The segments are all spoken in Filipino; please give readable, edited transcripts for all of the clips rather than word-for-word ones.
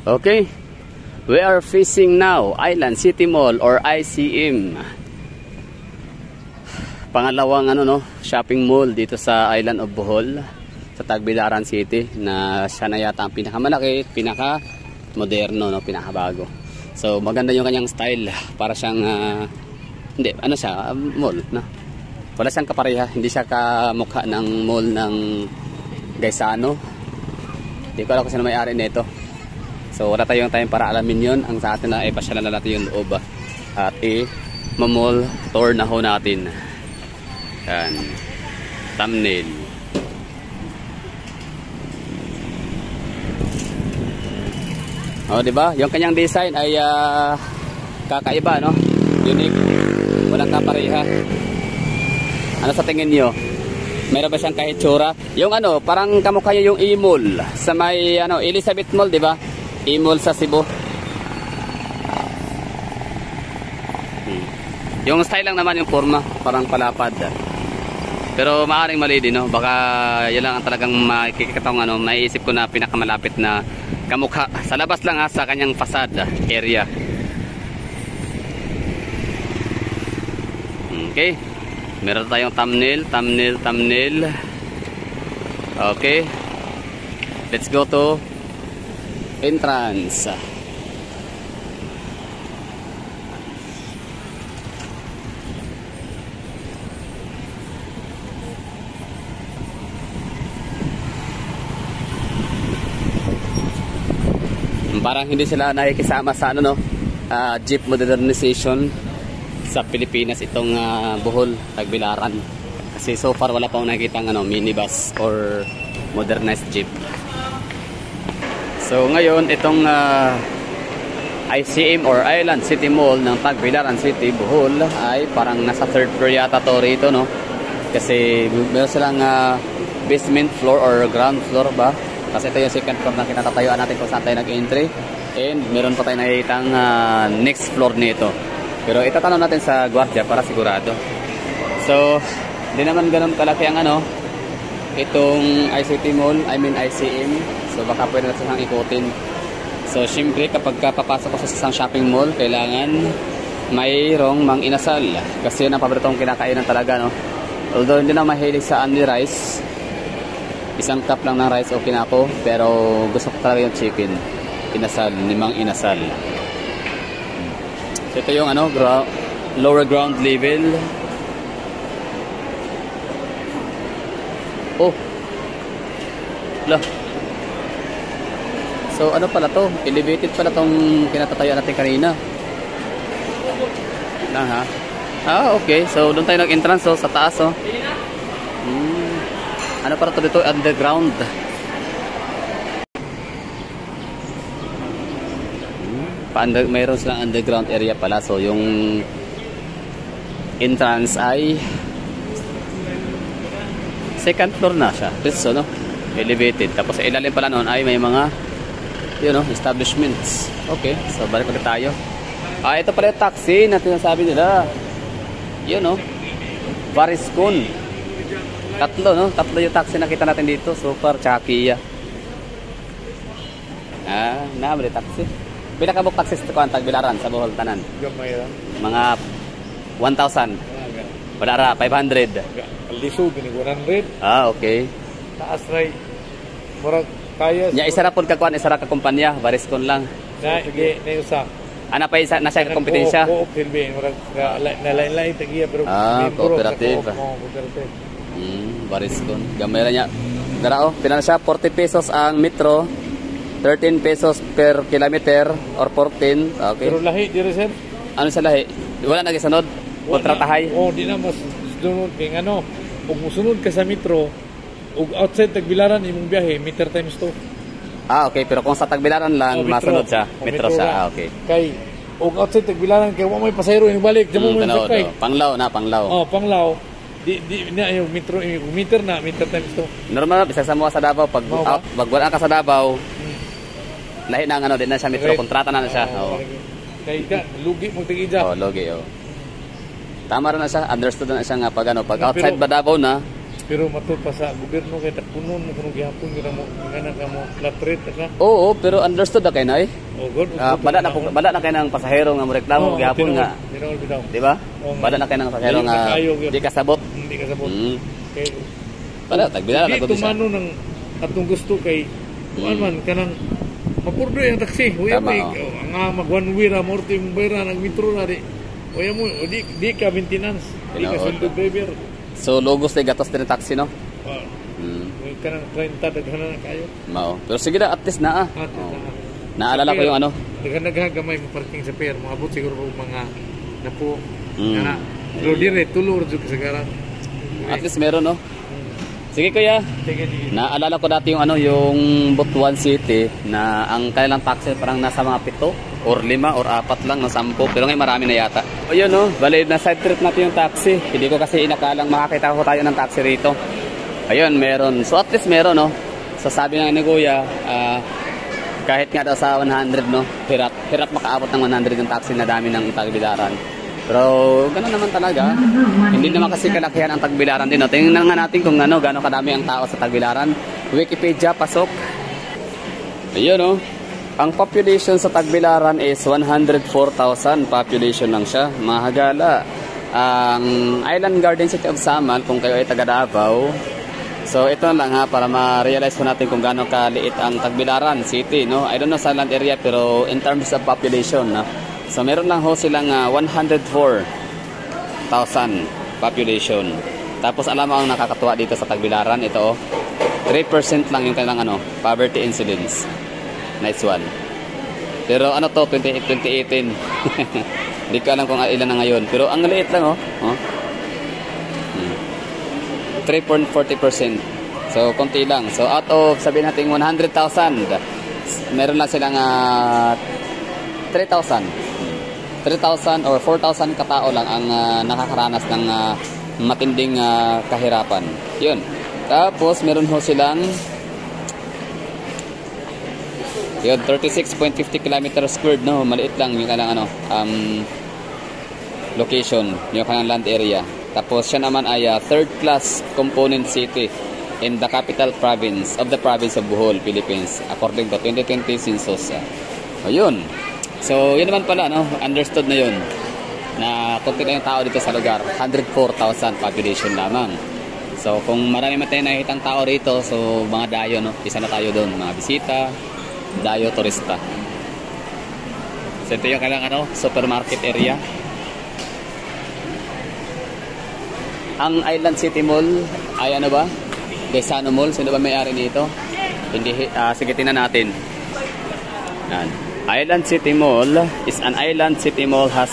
Okay, we are facing now Island City Mall or ICM. Pangalawang shopping mall dito sa Island of Bohol, sa Tagbilaran City, na siya na yata ang pinakamalaki, pinaka-moderno, pinakabago. So maganda yung kanyang style, para siyang mall, no? Wala siyang kapareha, hindi siya kamukha ng mall ng Gaisano. Hindi ko alam kung sino may-ari nito. So wala tayong time para alamin yun. Ang sa atin na pasyalan na natin yung loob at mamall tour na ho natin. Yan, thumbnail. Diba? Yung kanyang design ay kakaiba, no? Unique. Walang kapareha. Ano sa tingin nyo? Meron ba siyang kahit tsura? Yung parang kamukha niya yung E-Mall sa may Elizabeth Mall, di ba? E-Mall sa Cebu. Yung style lang naman yung forma, parang palapad. Pero maaaring mali din, no? Baka yan lang ang talagang makikitang maiisip ko na pinakamalapit na kamukha. Sa labas lang sa kanyang facade area. Okay. Meron tayong thumbnail. Okay. Let's go to entrance. Parang hindi sila nakikisama sa jeep modernization sa Pilipinas itong Bohol, Tagbilaran. Kasi so far wala pa akong nakikitang minibus or modernized jeep. So ngayon itong ICM or Island City Mall ng Tagbilaran City, Bohol ay parang nasa third floor yata to rito, no? Kasi meron silang basement floor or ground floor ba? Kasi ito yung second floor na kinatatayuan natin kung saan tayo nag-entry. And meron pa tayo nakikitang next floor nito. Pero itatanong natin sa gwardiya para sigurado. So, di naman ganun kalaki ang itong ICM. So, baka pwede natin siyang ikutin. So, syempre, kapag papasok ko sa isang shopping mall, kailangan mayroong mang inasal. Kasi yun ang paboritong kinakainan talaga, no? Although, hindi na mahilig sa only rice. Isang cup lang ng rice okay na ako. Pero, gusto ko talaga yung chicken. Inasal, limang inasal. So, ito yung lower ground level. Oh. Lah. So ano pala to? Elevated pala tong kinatatayuan natin kanina. Okay. So doon tayo nag-entrance sa taas Ano pala to dito? Underground. Mayroon silang underground area pala. So yung entrance ay second floor na siya. So, elevated. Tapos sa ilalim pala noon ay may mga establishments. Okay, so balik ulit tayo. Ito pala yung taxi na sinasabi nila. Variscon. Tatlo yung taxi nakita natin dito. Super Chakia. Naabali taxi. Pinakabok taxi sa Tagbilaran sa Bohol tanan. Mga 1,000. Padara 500. Lisod ni 100. Okay. Taas ray. Murag kaya. Nya isa ra pod ka kuan, isa ra ka kumpanya, Variscon lang. Na usa. Ana pa isa na siya ka kompetensya. Filbin murag na lain-lain tagiya pero cooperative. Variscon. Gamay ra nya. Dara pila na siya 40 pesos ang metro. 13 pesos per kilometer or 14. Okay. Pero lahi dire sir. Ano sa lahi? Wala na gisunod. Kontratahay. Di na mas sunod kay ug musunod ka sa metro ug outside Tagbilaran imong biyahe meter times 2. Okay, pero kung sa Tagbilaran lang masunod siya, metro siya. Okay. Kay ug outside Tagbilaran kay wa may pasahero ini balik, damo mo sakay. Panglaw. Panglaw. Di na yung metro, yung meter na meter times 2. Normal bisa sa mo sa Davao pag wala ka sa Davao. Lahi na din na siya metro, kontrata na siya. Kay lugi mo tigija. Lugi. Tama rin na siya, understood na siya nga pag outside ba Davao na, Pero matud pa sa gobyerno kay tapunon mo kuno gihapon gyud mo ngana ka mo flat rate ka. Oo, pero understood na kay nay. Oh, good. Bala na kay nang pasahero nga mo reklamo gihapon nga. Di ba? Bala na kay nang pasahero nga di kasabot. Hindi kasabot. Kay bala tagbilala na to siya. Tumano ng atong gusto kay kuan man kanang mapurdo ang taxi. Uya mo nga mag one way ra mo yung bayra nag metro na di. Uya mo di ka maintenance. Di ka sundo driver. So logos na gatos din ng taxi no? Kanang 30 daghan na kayo. Mao. Pero sige na at least naa. Naalala ko yung ano. Daghan-gamay mo parking sa pier, mga abot siguro mga napo. Kana. Pero dire tulor jud sa garang. At least meron no. Sige kuya. Naalala ko dati yung ano yung Butuan City na ang kanilang taxi parang nasa mga 7 or 5 or 4 lang, no, 10. Pero ngayon marami na yata. O yun no, bali na side trip natin yung taxi. Hindi ko kasi inakalang makakita ko tayo ng taxi rito. Ayun, meron. So at least meron no. So sabi nga ni kuya, kahit nga daw sa 100 no, hirap makaabot ng 100 yung taxi na dami ng Tagbilaran. Pero gano'n naman talaga. Hindi naman kasi kalakihan ang Tagbilaran din. No? Tingnan nga natin kung ano, gano'n kadami ang tao sa Tagbilaran. Wikipedia, pasok. Ayun no. Ang population sa Tagbilaran is 104,000 population lang siya. Mahagala. Ang Island Garden City of Samal, kung kayo ay taga Davao. So ito lang ha, para ma-realize po natin kung gaano kaliit ang Tagbilaran City. No? I don't know sa land area, pero in terms of population. No? So meron lang ho silang 104,000 population. Tapos alam mo ang nakakatuwa dito sa Tagbilaran, ito 3% lang yung kanilang poverty incidence. Nice one. Pero ano to, 2018. Hindi ko alam kung ilan na ngayon. Pero ang liit lang 3.40%. So konti lang. So out of sabihin natin 100,000, meron lang silang 3,000 or 4,000 katao lang ang nakakaranas ng matinding kahirapan. Yun. Tapos meron ho silang 36.50 km squared, no, maliit lang yung kanang location, yung kanang land area. Tapos siya naman ay third class component city in the capital province of the province of Bohol, Philippines, according to 2020 census. Ayun. So yun naman pala, no, understood na yun na konti na yung tao dito sa lugar. 104,000 population lamang. So kung marami man tayo nakikitang tao rito, so mga dayo, no, isa na tayo doon, mga bisita, dayo, turista. So ito yung kailangan supermarket area. Ang Island City Mall ay ano ba? Gaisano Mall. Sino ba may-ari nito? Hindi, sige tingnan natin. Yan. Island City Mall is an Island City Mall has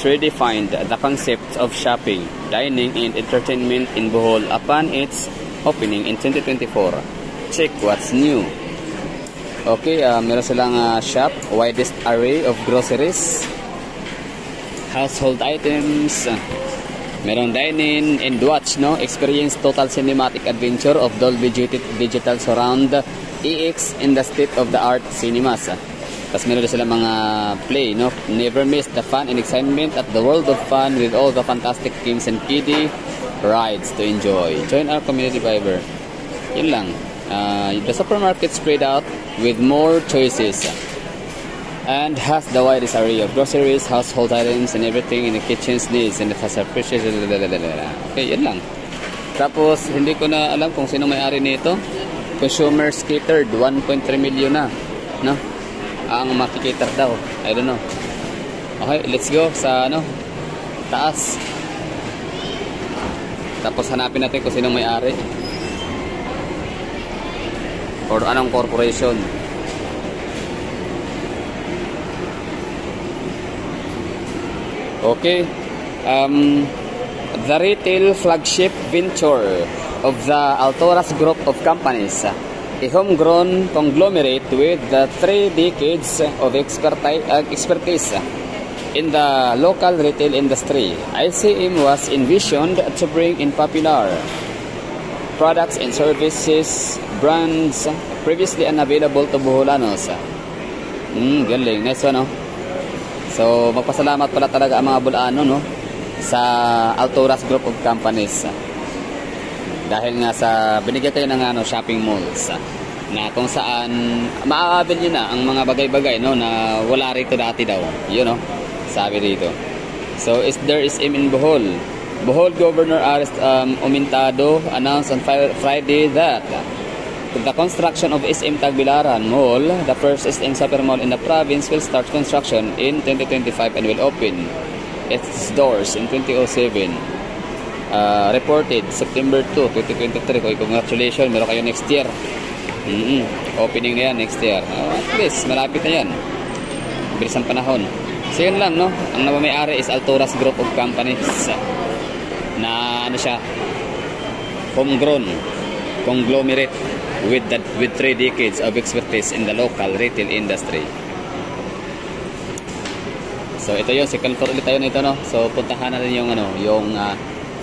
redefined the concept of shopping, dining and entertainment in Bohol upon its opening in 2024. Check what's new. Okay, meron silang shop, widest array of groceries, household items, meron dine-in and watch, no? Experience total cinematic adventure of Dolby Digital Surround EX in the state-of-the-art cinemas. Tapos meron din silang mga play, no? Never miss the fun and excitement at the world of fun with all the fantastic games and kiddie rides to enjoy. Join our community Viber. Yun lang. The supermarket spread out with more choices and has the widest array of groceries, household items, and everything in the kitchen's needs, and it has a precious. Okay, yun lang. Tapos hindi ko na alam kung sino may-ari nito. Consumers catered, 1.3 million na, no? Ang makikater daw. I don't know. Okay, let's go sa taas. Tapos hanapin natin kung sino may-ari or anong corporation. Okay. The retail flagship venture of the Altoras Group of Companies, a homegrown conglomerate with 3 decades of expertise in the local retail industry. ICM was envisioned to bring in popular products and services brands previously unavailable to Boholanos. Galing. Nice one, no? So, magpasalamat pala talaga ang mga Bolano, no? sa Alturas Group of Companies. Dahil nga sa binigyan kayo ng shopping malls na kung saan maaabel nyo na ang mga bagay-bagay no, na wala rito dati daw. Yun no, sabi rito. So there is in Bohol. Bohol Governor Ares Umintado announced on Friday that the construction of SM Tagbilaran Mall, the first SM super mall in the province, will start construction in 2025 and will open its doors in 2007. Reported September 2, 2023. Congratulations, meron kayo next year. Opening na yan next year. At least, malapit na yan. Bilis ang panahon. So yun lang, no? Ang napamayari is Alturas Group of Companies na ano siya, homegrown conglomerate with 3 decades of expertise in the local retail industry. So ito yun, second floor ulit tayo nito, no? So puntahan natin yung yung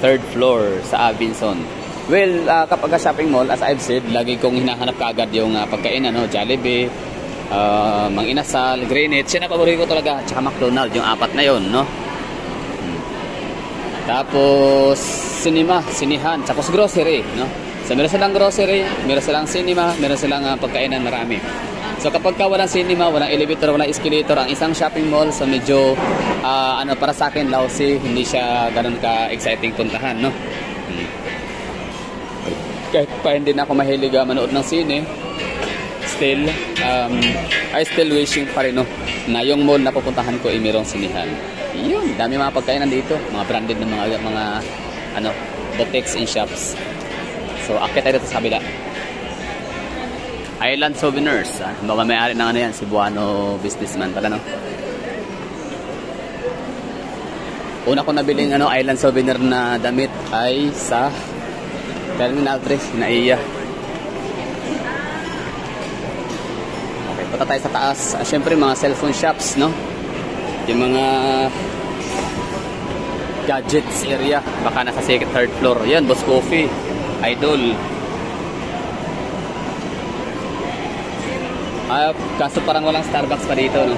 third floor sa Avinson. Well, kapag shopping mall, as I've said, lagi kong hinahanap kaagad yung pagkain, Jollibee, Mang Inasal, Greenwich, yan ang paborito ko talaga, tsaka McDonald's, yung 4 na yun, no? Tapos cinema, sinihan, tapos grocery, no? So meron silang grocery, meron silang cinema, meron silang pagkainan, marami. So kapag walang cinema, walang elevator, walang escalator, ang isang shopping mall, so medyo para sa akin lousy, hindi siya ganun ka-exciting puntahan, no? Kahit pa hindi na ako mahilig manood ng sine, still I still wishing pa rin, no, na yung mall na pupuntahan ko ay mayroong sinihan. Yun, dami mga pagkainan dito, mga branded na mga boutiques and shops. So, akit tayo dito sa kabila. Island Souvenirs. Baka may-ari ng yan, Cebuano businessman pala, no? Una ko nabiling Island Souvenir na damit ay sa Terminal 3 na iya. Okay, punta tayo sa taas. Siyempre, mga cellphone shops, no? Yung mga gadgets area. Baka nasa second, third floor. Yan, Boss Coffee. Idol. Kaso parang walang Starbucks pa dito, no?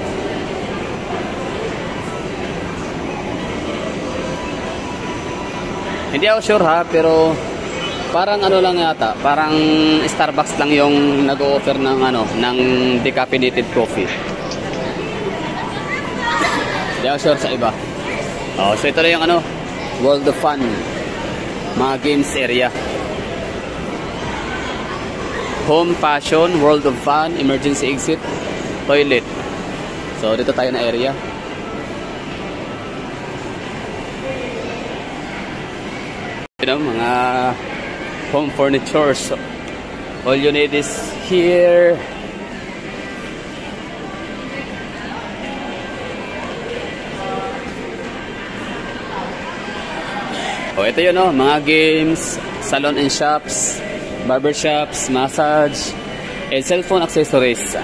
Hindi ako sure ha, pero parang lang yata, parang Starbucks lang yung nag-o-offer ng ng decaffeinated coffee. Hindi ako sure sa iba. So ito na yung World of Fun, mga games area. Home, fashion, World of Fun, emergency exit, toilet. So dito tayo na area. Mga home furnitures. All you need is here. Ito yun, mga games, salon and shops, barbershops, massage, and cellphone accessories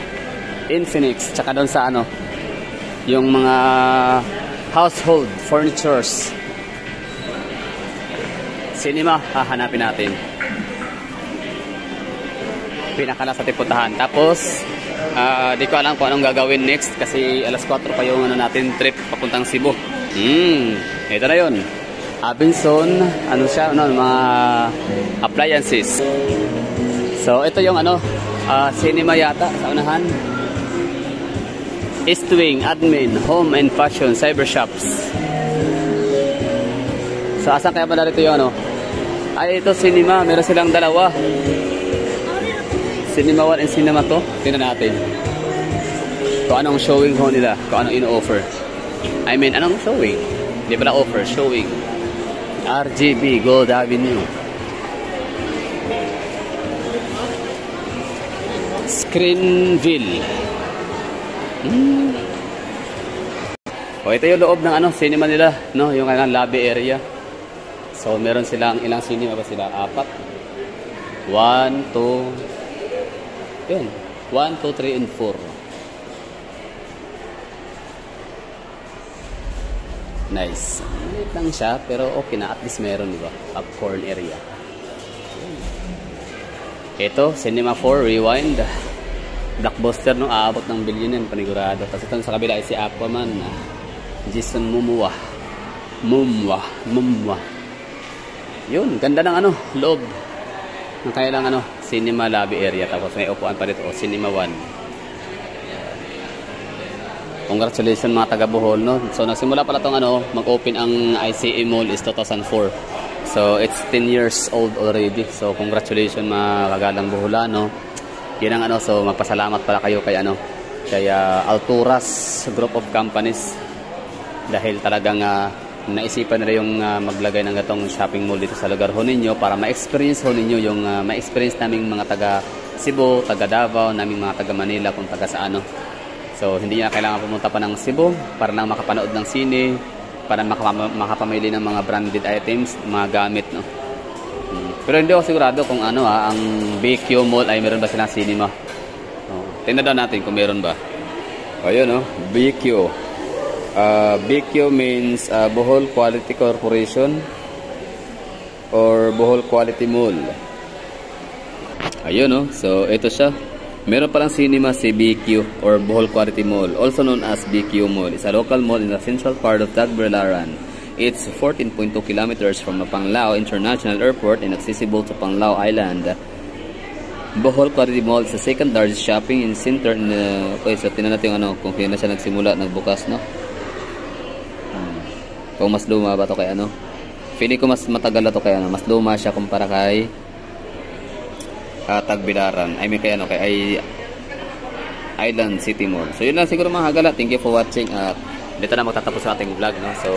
in Phoenix. Tsaka doon sa yung mga household furnitures. Cinema, hahanapin natin. Pinakala sa tipuntahan. Tapos, di ko alam kung anong gagawin next kasi alas 4 pa yung natin trip papuntang Cebu. Ito na yun. Avinson, mga appliances. So, ito yung cinema yata sa unahan. East Wing, admin, home and fashion, cyber shops. So, asan kaya ba narito yung Ay, ito cinema, meron silang dalawa. Cinema 1 and Cinema 2. Tingnan natin kung anong showing ho nila, kung anong ino-offer. I mean, anong showing? Hindi pala offer, showing. RGB Gold Avenue. Screenville. Ito yung loob ng cinema nila, no? Yung lobby area. So meron silang ilang cinema ba sila? 4. 1, 2. Yan. 1, 2, 3 and 4. Nice. Maliit lang siya, pero okay na. At least meron, di ba? Popcorn area. Ito, Cinema 4, Rewind. Blockbuster nung aabot ng billion yan, panigurado. Tapos ito sa kabila ay si Aquaman. Jason Momoa. Mumwa. Yun, ganda ng ano, loob. Ng kanilang ano, cinema lobby area. Tapos may upuan pa dito, Cinema 1. Congratulations mga taga Bohol, no? So nagsimula pala tong ano, mag-open ang ICE Mall is 2004. So it's 10 years old already. So congratulations mga kagalang Boholano. Yan ang ano, so magpasalamat pala kayo kay ano, kay Alturas Group of Companies. Dahil talagang naisipan nila yung maglagay ng gatong shopping mall dito sa lugar ho ninyo para ma-experience ho ninyo yung ma-experience naming mga taga Cebu, taga Davao, naming mga taga Manila kung taga sa ano. So hindi na kailangan pumunta pa ng Cebu para lang makapanood ng sine, para makapamili ng mga branded items, mga gamit, no. Pero hindi ako sigurado kung ano ang BQ Mall ay meron ba silang cinema. Tingnan daw natin kung meron ba. Ayun, no, BQ. BQ means Bohol Quality Corporation or Bohol Quality Mall. Ayun, no. So ito siya. Meron palang cinema si BQ or Bohol Quality Mall, also known as BQ Mall. It's a local mall in the central part of Tagbilaran. It's 14.2 kilometers from the Panglao International Airport and accessible to Panglao Island. Bohol Quality Mall is the second largest shopping center in the... Okay, so tinan natin ano, kung kailan siya nagsimula, nagbukas, no? Kung mas luma ba to kay ano? Feeling ko mas matagal na to kay ano, mas luma siya kumpara kay Tagbilaran. I mean kay ano, kay Island City Mall. So yun lang siguro mga hagala. Thank you for watching at dito na magtatapos sa ating vlog, no. So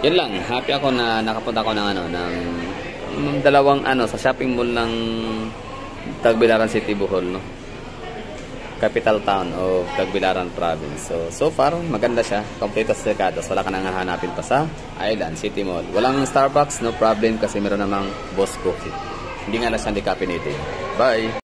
yun lang, happy ako na nakapunta ako ng ano, ng dalawang ano sa shopping mall ng Tagbilaran City, Bohol, no. Capital town of Tagbilaran province. So far maganda siya, complete as dekados. Wala ka nang hahanapin pa sa Island City Mall. Walang Starbucks, no problem kasi meron namang Boss Coffee. Hindi nga lang siya hindi caffeinated. Bye!